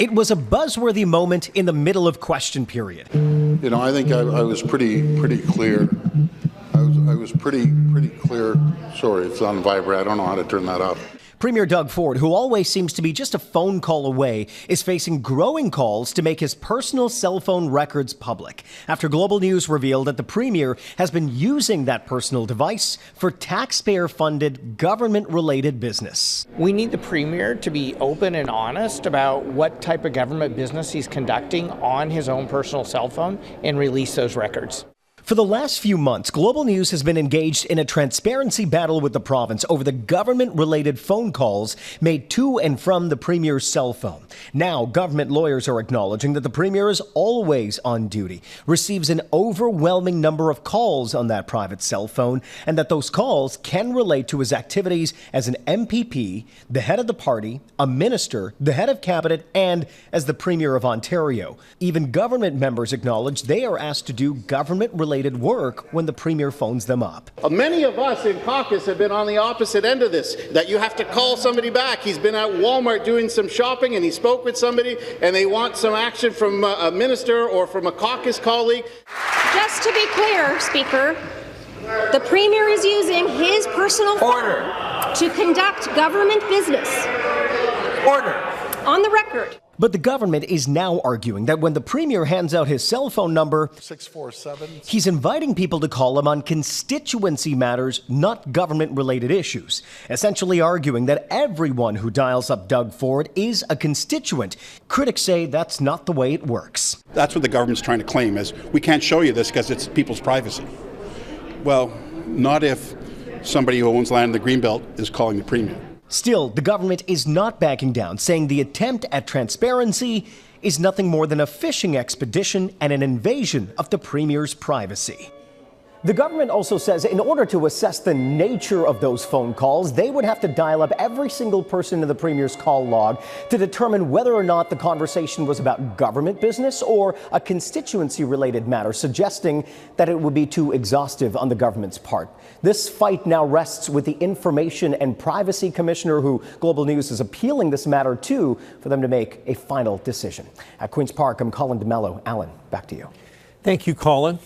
It was a buzzworthy moment in the middle of question period. You know, I think I was pretty clear. I was pretty clear. Sorry, it's on vibrate. I don't know how to turn that up. Premier Doug Ford, who always seems to be just a phone call away, is facing growing calls to make his personal cell phone records public after Global News revealed that the Premier has been using that personal device for taxpayer-funded, government-related business. We need the Premier to be open and honest about what type of government business he's conducting on his own personal cell phone and release those records. For the last few months, Global News has been engaged in a transparency battle with the province over the government-related phone calls made to and from the Premier's cell phone. Now, government lawyers are acknowledging that the Premier is always on duty, receives an overwhelming number of calls on that private cell phone, and that those calls can relate to his activities as an MPP, the head of the party, a minister, the head of cabinet, and as the Premier of Ontario. Even government members acknowledge they are asked to do government-related work when the Premier phones them up. Many of us in caucus have been on the opposite end of this, that you have to call somebody back. He's been at Walmart doing some shopping and he spoke with somebody and they want some action from a minister or from a caucus colleague. Just to be clear, Speaker, the Premier is using his personal phone to conduct government business. Order. On the record. But the government is now arguing that when the Premier hands out his cell phone number, 647, he's inviting people to call him on constituency matters, not government-related issues, essentially arguing that everyone who dials up Doug Ford is a constituent. Critics say that's not the way it works. That's what the government's trying to claim, is we can't show you this because it's people's privacy. Well, not if somebody who owns land in the Greenbelt is calling the Premier. Still, the government is not backing down, saying the attempt at transparency is nothing more than a fishing expedition and an invasion of the Premier's privacy. The government also says in order to assess the nature of those phone calls, they would have to dial up every single person in the Premier's call log to determine whether or not the conversation was about government business or a constituency-related matter, suggesting that it would be too exhaustive on the government's part. This fight now rests with the Information and Privacy Commissioner, who Global News is appealing this matter to, for them to make a final decision. At Queen's Park, I'm Colin DeMello. Alan, back to you. Thank you, Colin.